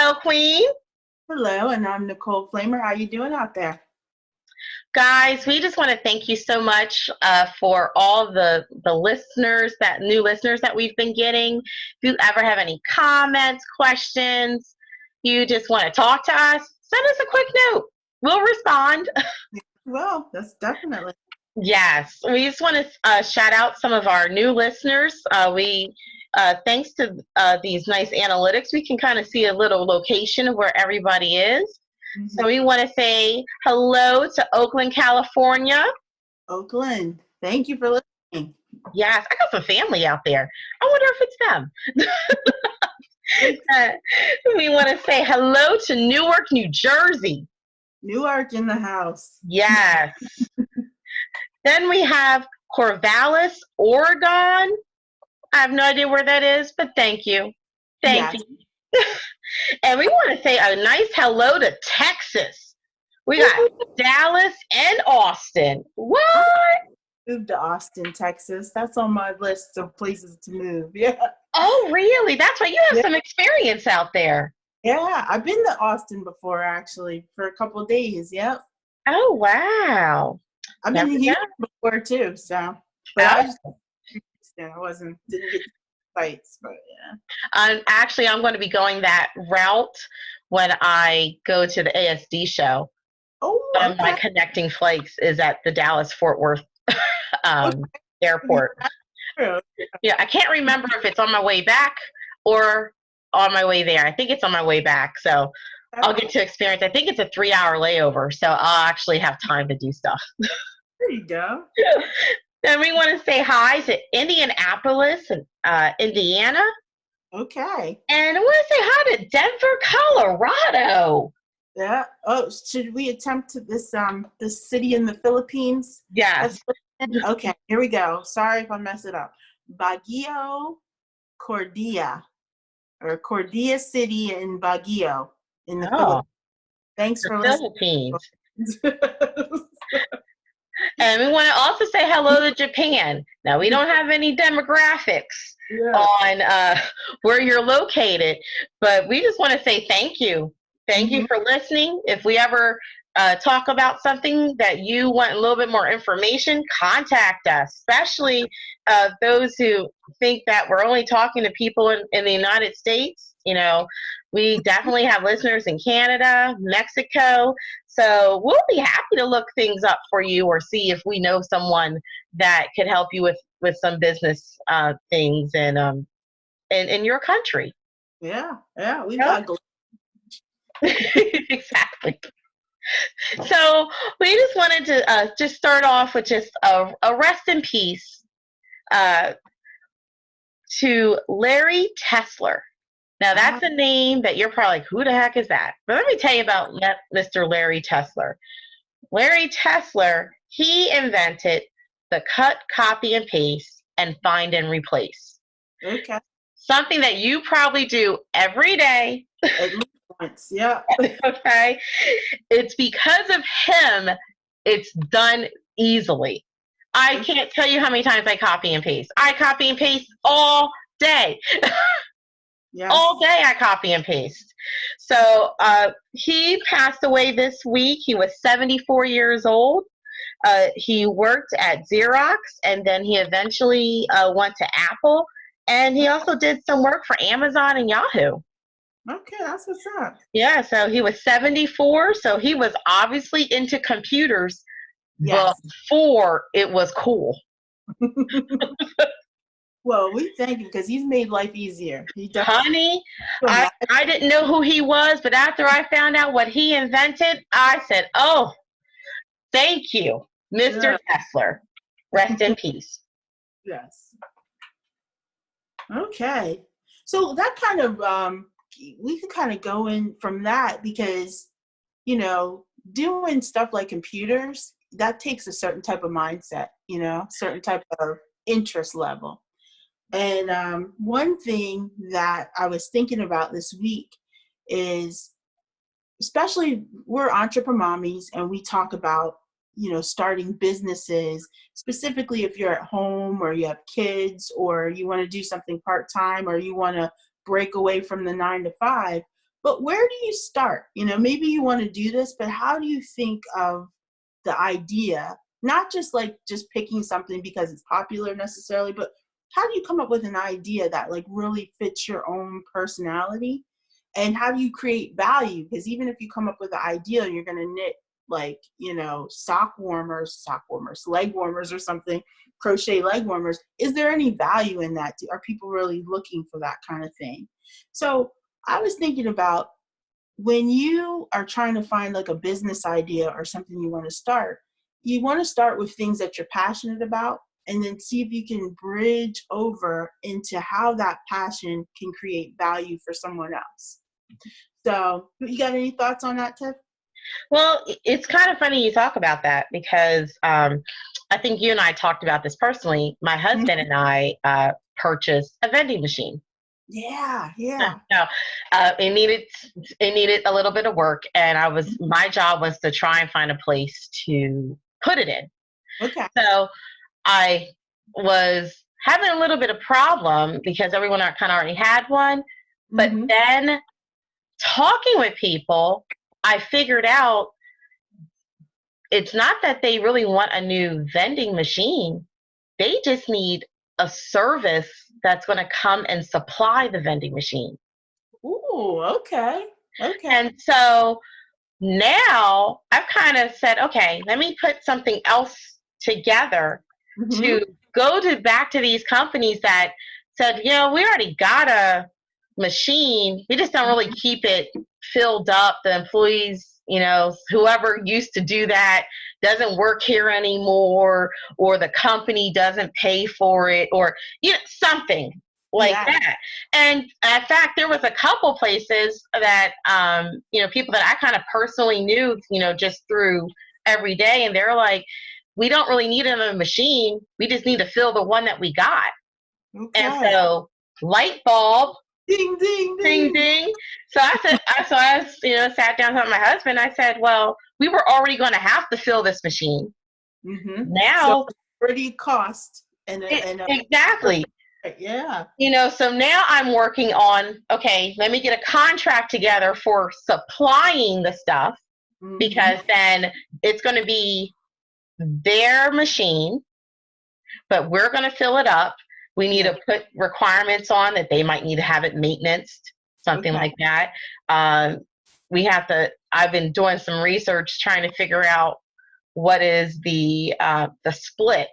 Resellqueen. Hello, and I'm Nicole Flamer. How you doing out there? Guys, we just want to thank you so much for all the new listeners that we've been getting. If you ever have any comments, questions, you just want to talk to us, send us a quick note. We'll respond. Well, that's definitely. Yes, we just want to shout out some of our new listeners. Thanks to these nice analytics, we can kind of see a little location of where everybody is. Mm-hmm. So we want to say hello to Oakland, California. Oakland, thank you for listening. Yes, I got some family out there. I wonder if it's them. We want to say hello to Newark, New Jersey. Newark in the house. Yes. Then we have Corvallis, Oregon. I have no idea where that is, but thank you. Thank you. And we want to say a nice hello to Texas. We got Dallas and Austin. What? Moved to Austin, Texas. That's on my list of places to move. Yeah. Oh, really? That's right. You have some experience out there. Yeah, I've been to Austin before, actually, for a couple of days. Yep. Oh, wow. I've been here before too, so. But didn't get sites, but yeah. Actually, I'm going to be going that route when I go to the ASD show. Oh, okay. My connecting flights is at the Dallas-Fort Worth airport. Yeah, I can't remember if it's on my way back or on my way there. I think it's on my way back, so I'll get to experience. I think it's a 3-hour layover, so I'll actually have time to do stuff. There you go. Then we want to say hi to Indianapolis, Indiana. Okay. And I want to say hi to Denver, Colorado. Yeah. Oh, should we attempt this city in the Philippines? Yes. Okay, here we go. Sorry if I mess it up. Baguio, Cordia, or Cordia City in Baguio in the Philippines. Thanks for listening. And we want to also say hello to Japan. Now, we don't have any demographics on where you're located, but we just want to say thank you. Thank you for listening. If we ever talk about something that you want a little bit more information, contact us, especially those who think that we're only talking to people in the United States. You know, we definitely have listeners in Canada, Mexico. So we'll be happy to look things up for you or see if we know someone that could help you with some business things in your country. Yeah, we got exactly. So we just wanted to just start off with just a rest in peace to Larry Tesler. Now, that's a name that you're probably like, who the heck is that? But let me tell you about Mr. Larry Tesler. Larry Tesler, he invented the cut, copy, and paste, and find and replace. Okay. Something that you probably do every day. At least once, yeah. Okay. It's because of him, it's done easily. I can't tell you how many times I copy and paste. I copy and paste all day. Yes. All day I copy and paste. So he passed away this week. He was 74 years old. He worked at Xerox, and then he eventually went to Apple. And he also did some work for Amazon and Yahoo. Okay, that's what's up. Yeah, so he was 74. So he was obviously into computers before it was cool. Well, we thank him because he's made life easier. Honey, I didn't know who he was, but after I found out what he invented, I said, oh, thank you, Mr. Tesler. Rest in peace. Yes. Okay. So that kind of, we could kind of go in from that because, you know, doing stuff like computers, that takes a certain type of mindset, you know, certain type of interest level. And one thing that I was thinking about this week is, especially we're Entrepremommies and we talk about, you know, starting businesses, specifically if you're at home or you have kids or you want to do something part-time or you want to break away from the 9 to 5. But where do you start? Maybe you want to do this, but how do you think of the idea? Not just just picking something because it's popular necessarily, but how do you come up with an idea that really fits your own personality? And how do you create value? Because even if you come up with an idea, you're going to knit sock warmers, leg warmers or something, crochet leg warmers. Is there any value in that? Are people really looking for that kind of thing? So I was thinking about when you are trying to find a business idea or something you want to start with things that you're passionate about, and then see if you can bridge over into how that passion can create value for someone else. So you got any thoughts on that, Tiff? Well, it's kind of funny you talk about that because I think you and I talked about this personally. My husband and I purchased a vending machine. Yeah. No, it needed a little bit of work, and my job was to try and find a place to put it in. Okay. So I was having a little bit of problem because everyone kind of already had one, but then talking with people, I figured out it's not that they really want a new vending machine. They just need a service that's going to come and supply the vending machine. Ooh, okay. And so now I've kind of said, okay, let me put something else together to go back to these companies that said, we already got a machine. We just don't really keep it filled up. The employees, whoever used to do that doesn't work here anymore, or the company doesn't pay for it, or something like that. And in fact, there was a couple places that people that I kind of personally knew, just through every day, and they're like, we don't really need another machine. We just need to fill the one that we got. Okay. And so light bulb. Ding, ding, ding, ding. So I sat down with my husband. I said, well, we were already going to have to fill this machine. Now, so already cost. Exactly. Yeah. So now I'm working on, okay, let me get a contract together for supplying the stuff, because then it's going to be their machine, but we're going to fill it up. We need to put requirements on that they might need to have it maintenanced, something like that. I've been doing some research trying to figure out what is the split,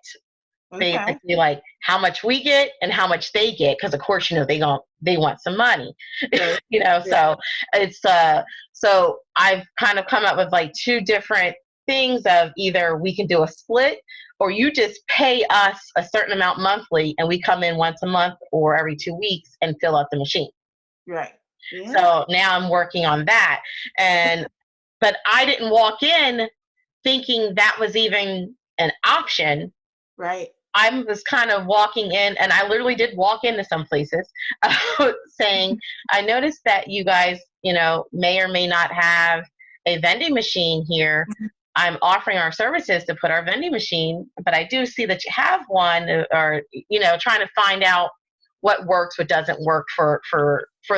basically, like how much we get and how much they get. Cause of course, they want some money, so it's, so I've kind of come up with two different things of either we can do a split, or you just pay us a certain amount monthly and we come in once a month or every 2 weeks and fill out the machine. Right. Yeah. So now I'm working on that. But I didn't walk in thinking that was even an option. Right. I was kind of walking in, and I literally did walk into some places saying, I noticed that you guys, may or may not have a vending machine here. I'm offering our services to put our vending machine, but I do see that you have one, or, trying to find out what works, what doesn't work for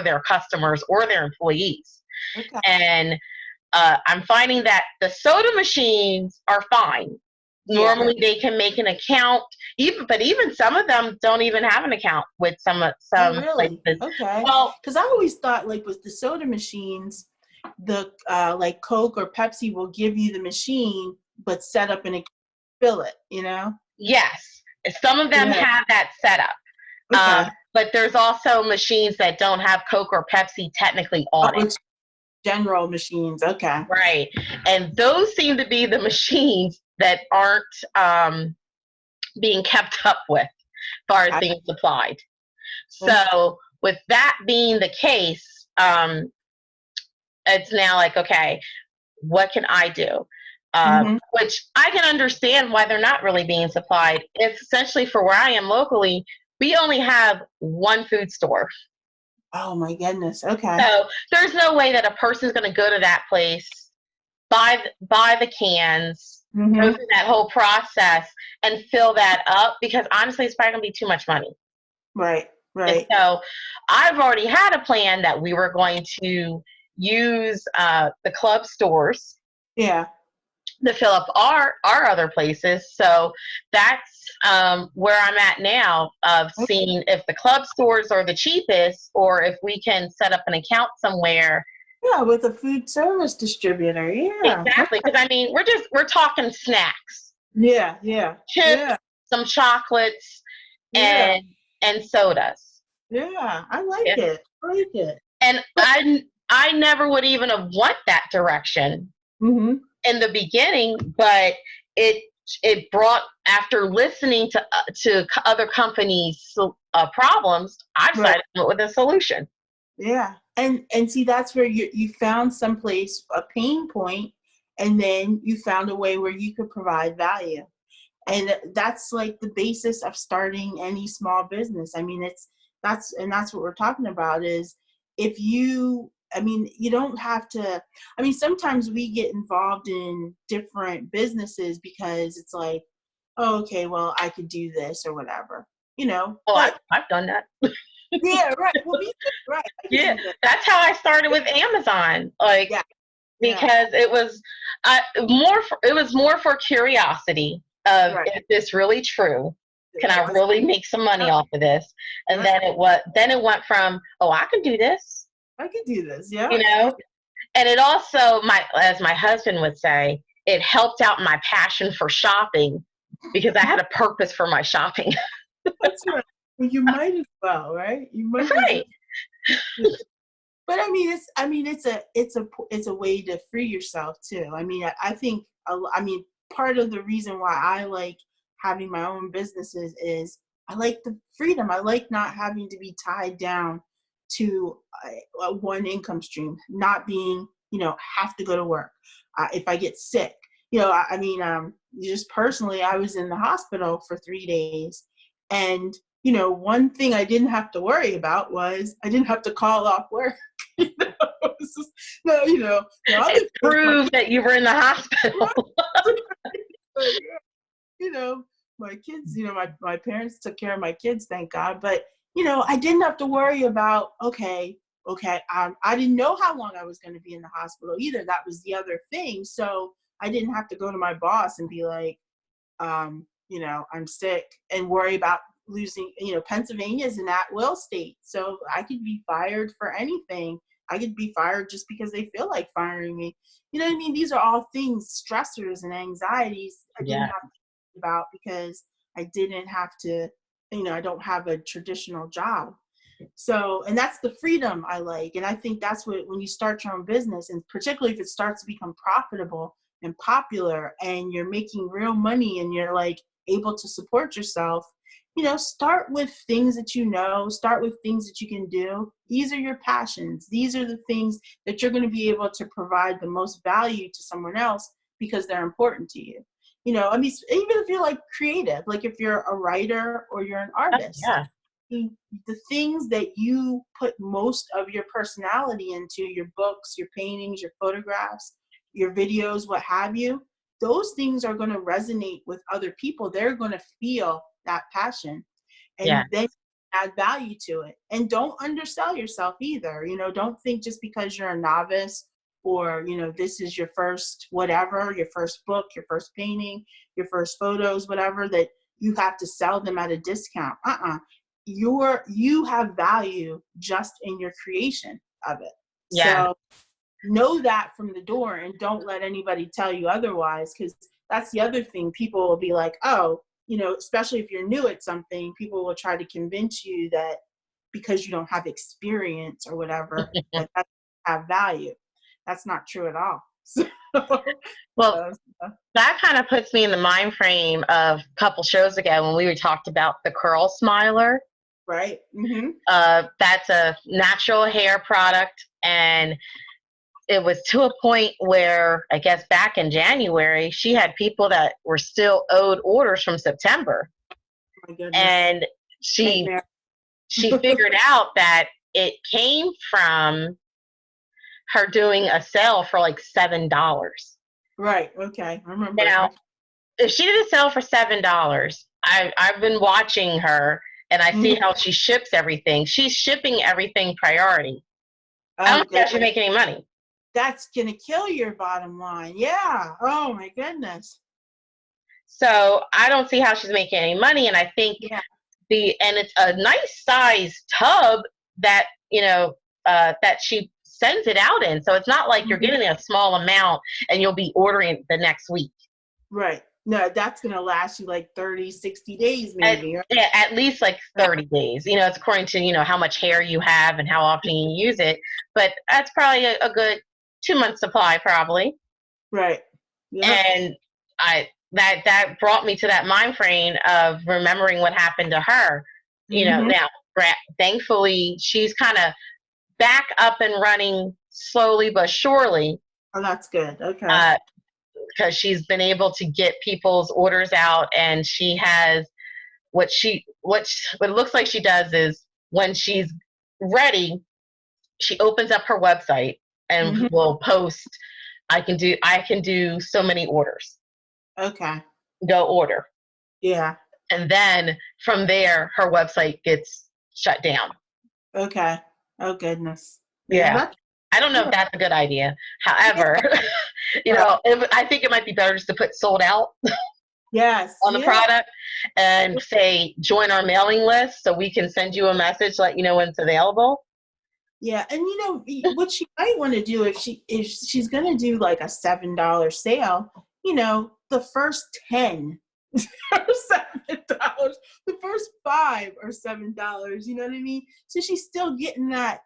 their customers or their employees. Okay. And I'm finding that the soda machines are fine. Normally they can make an account, but even some of them don't even have an account with some really? places. Okay. Well, because I always thought with the soda machines, the Coke or Pepsi will give you the machine, but set up and fill it, Yes. Some of them have that set up. Okay. But there's also machines that don't have Coke or Pepsi technically on it. General machines. Okay. Right. And those seem to be the machines that aren't being kept up with as far as being supplied. So with that being the case, it's now okay, what can I do? Which I can understand why they're not really being supplied. It's essentially, for where I am locally, we only have one food store. Oh my goodness. Okay. So there's no way that a person's going to go to that place, buy the cans, go through that whole process and fill that up, because honestly, it's probably going to be too much money. Right. Right. And so I've already had a plan that we were going to use the club stores Yeah. to fill up our other places. So that's where I'm at now, of seeing if the club stores are the cheapest, or if we can set up an account somewhere. Yeah, with a food service distributor. Yeah. Exactly, because I mean, we're talking snacks, Yeah, yeah, chips, yeah, some chocolates, yeah, and sodas. yeah. I like Yeah. it. I like it. And But, I never would even have went that direction mm-hmm. in the beginning, but it brought, after listening to other companies' problems, I Right. decided to come up with a solution. Yeah. And see, that's where you found someplace, a pain point, and then you found a way where you could provide value. And that's like the basis of starting any small business. I mean, that's what we're talking about is, if you, I mean, you don't have to, I mean, sometimes we get involved in different businesses because it's like, oh, okay, well, I could do this or whatever, Oh, but I've done that. yeah, right. Well, me too, right. I could Yeah, do that. that's how I started with Amazon. Like, Yeah. Yeah. because it was more for curiosity of, Right. is this really true? Can I Was- really make some money off of this? And Yeah. then it went from, oh, I can do this, I could do this. Yeah. And it also, as my husband would say, it helped out my passion for shopping, because I had a purpose for my shopping. That's right. Well, you might as well, right? You might Right. as well. But it's a way to free yourself too. I mean, I think, I mean, part of the reason why I like having my own businesses is I like the freedom. I like not having to be tied down to one income stream, not being, have to go to work. If I get sick, I mean, just personally, I was in the hospital for 3 days, and one thing I didn't have to worry about was I didn't have to call off work. It's just, no, the other It proved that you were in the hospital. My kids, my parents took care of my kids, thank God. But, I didn't have to worry about, okay, I didn't know how long I was going to be in the hospital either. That was the other thing. So I didn't have to go to my boss and be like, I'm sick, and worry about losing, Pennsylvania is an at-will state. So I could be fired for anything. I could be fired just because they feel like firing me. You know what I mean? These are all things, stressors and anxieties I didn't have to think about because I didn't have to, I don't have a traditional job. So, and that's the freedom I like. And I think that's when you start your own business, and particularly if it starts to become profitable and popular and you're making real money and you're like able to support yourself, start with things that start with things that you can do. These are your passions. These are the things that you're going to be able to provide the most value to someone else because they're important to you. I mean, even if you're like creative, like if you're a writer or you're an artist, Yeah. the things that you put most of your personality into, your books, your paintings, your photographs, your videos, what have you, those things are going to resonate with other people. They're going to feel that passion, and then add value to it. And don't undersell yourself either. Don't think just because you're a novice or, this is your first whatever, your first book, your first painting, your first photos, whatever, that you have to sell them at a discount. You have value just in your creation of it. Yeah. So know that from the door, and don't let anybody tell you otherwise, because that's the other thing. People will be like, oh, especially if you're new at something, people will try to convince you that because you don't have experience or whatever, that doesn't have value. That's not true at all. Well, that kind of puts me in the mind frame of a couple shows ago when we talked about the curl smiler. Right. Mm-hmm. That's a natural hair product, and it was to a point where I guess back in January, she had people that were still owed orders from September. Oh my goodness. And she figured out that it came from her doing a sale for like $7. Right. Okay. I remember. Now, if she did a sale for $7, I've been watching her, and I see how she ships everything. She's shipping everything priority. I don't care if she make any money. That's going to kill your bottom line. Yeah. Oh my goodness. So I don't see how she's making any money. And I think and it's a nice size tub that, that she sends it out in. So it's not like you're getting a small amount and you'll be ordering it the next week. Right. No, that's going to last you like 30, 60 days maybe. At least like 30 days. It's according to, how much hair you have and how often you use it. But that's probably a good 2-month supply probably. Right. Yep. And that brought me to that mind frame of remembering what happened to her. Now, thankfully, she's kind of back up and running slowly but surely. Oh, that's good. Okay. Because she's been able to get people's orders out, and she has what it looks like she does is when she's ready, she opens up her website and will post, I can do so many orders. Okay. Go order. Yeah. And then from there, her website gets shut down. Okay. Oh, goodness. Yeah. I don't know if that's a good idea. However, I think it might be better just to put sold out on the product and say, join our mailing list so we can send you a message, let you know when it's available. Yeah. And what she might want to do if she's going to do like a $7 sale, the first 10 are $7. The first 5 are $7. You know what I mean? So she's still getting that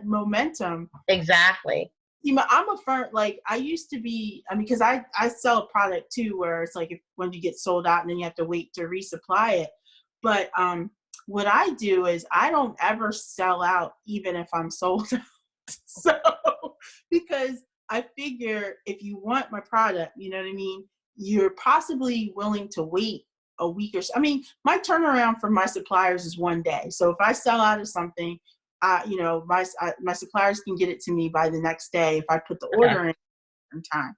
momentum. Exactly. I'm a firm, like I used to be, because I sell a product too, where it's like when you get sold out and then you have to wait to resupply it. But what I do is I don't ever sell out even if I'm sold out. So, because I figure if you want my product, you know what I mean, you're possibly willing to wait a week or so. My turnaround for my suppliers is 1 day. So if I sell out of something, my suppliers can get it to me by the next day if I put the order in time.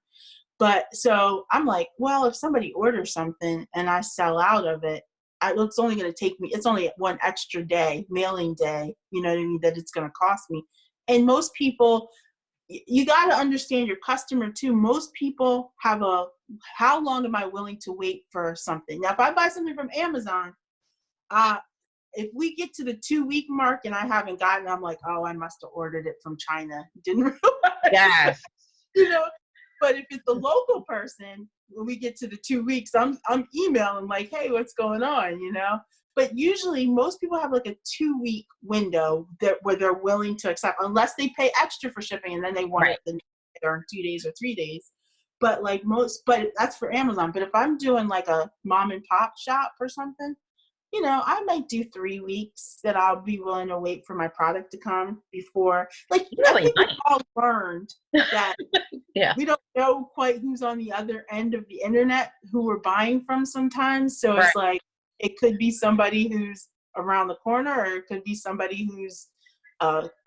But so I'm like, well, if somebody orders something and I sell out of it, it's only going to take me, it's only 1 extra day, mailing day, you know what I mean, that it's going to cost me. And most people, you got to understand your customer too. Most people have how long am I willing to wait for something? Now, if I buy something from Amazon, if we get to the 2-week mark and I haven't gotten it, I'm like, oh, I must have ordered it from China. Didn't realize. Yes. But if it's the local person, when we get to the 2 weeks, I'm emailing like, hey, what's going on, But usually most people have like a 2-week window where they're willing to accept, unless they pay extra for shipping and then they want it in 2 days or 3 days. But but that's for Amazon. But if I'm doing like a mom and pop shop or something, I might do 3 weeks that I'll be willing to wait for my product to come before. Like, really? I think we've all learned that we don't know quite who's on the other end of the internet who we're buying from sometimes. So it's like, it could be somebody who's around the corner, or it could be somebody who's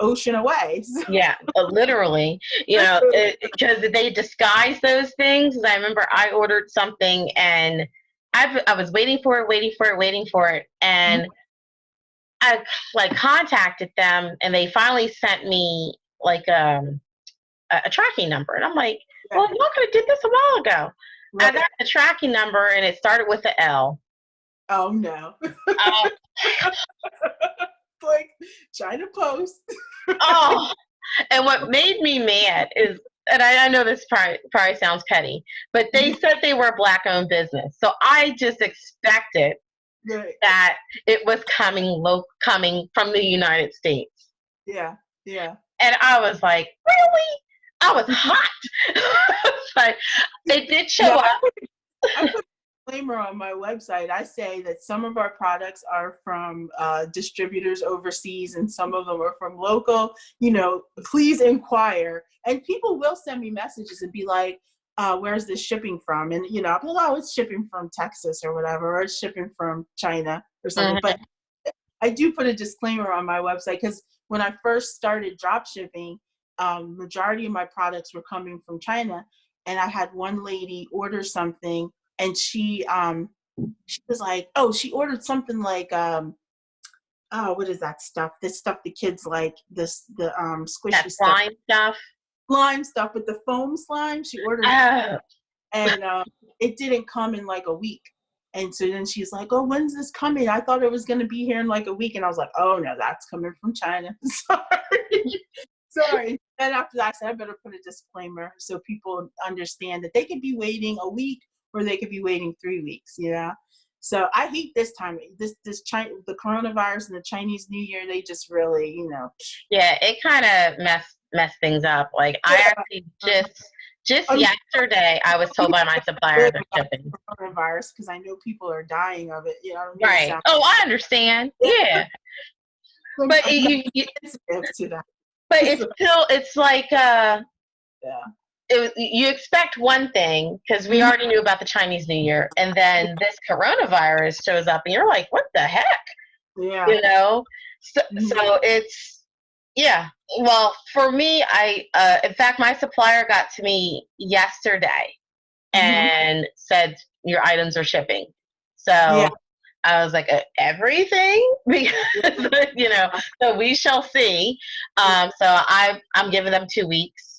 ocean away. So. Yeah, literally, because they disguise those things. I remember I ordered something and I was waiting for it. And I contacted them and they finally sent me like a tracking number. And I'm like, well, y'all could have did this a while ago. Right. I got the tracking number and it started with the L. Oh, no. Like China Post. Oh, and what made me mad is, and I know this probably sounds petty, but they said they were a Black-owned business. So I just expected that it was coming from the United States. Yeah, yeah. And I was like, really? I was hot. But it did show up. I put a disclaimer on my website. I say that some of our products are from distributors overseas and some of them are from local. Please inquire. And people will send me messages and be like, where's this shipping from? And, I'm like, oh, it's shipping from Texas or whatever, or it's shipping from China or something. But I do put a disclaimer on my website because when I first started drop shipping, majority of my products were coming from China. And I had one lady order something and she was like, oh, she ordered something like, what is that stuff? This stuff the kids like, the squishy that slime stuff. slime stuff, but the foam slime, she ordered Oh. and it didn't come in like a week. And so then she's like, oh, when's this coming? I thought it was going to be here in like a week. And I was like, oh, no, that's coming from China. Sorry. Sorry. Then after that, I said, I better put a disclaimer so people understand that they could be waiting a week or they could be waiting 3 weeks, you know? So I hate this time. The coronavirus and the Chinese New Year, they just really, you know. Yeah, it kind of messed things up. Like, I actually just yesterday, I was told by my supplier they're shipping. Coronavirus, because I know people are dying of it. You know what I mean? Right. Oh, I understand. Yeah. But it's still, it's like, you expect one thing because we already knew about the Chinese New Year, and then this coronavirus shows up, and you're like, what the heck? Yeah. You know? So it's, yeah. Well, for me, in fact, my supplier got to me yesterday and said, your items are shipping. So I was like, everything? Because, you know, so we shall see. So I'm giving them 2 weeks.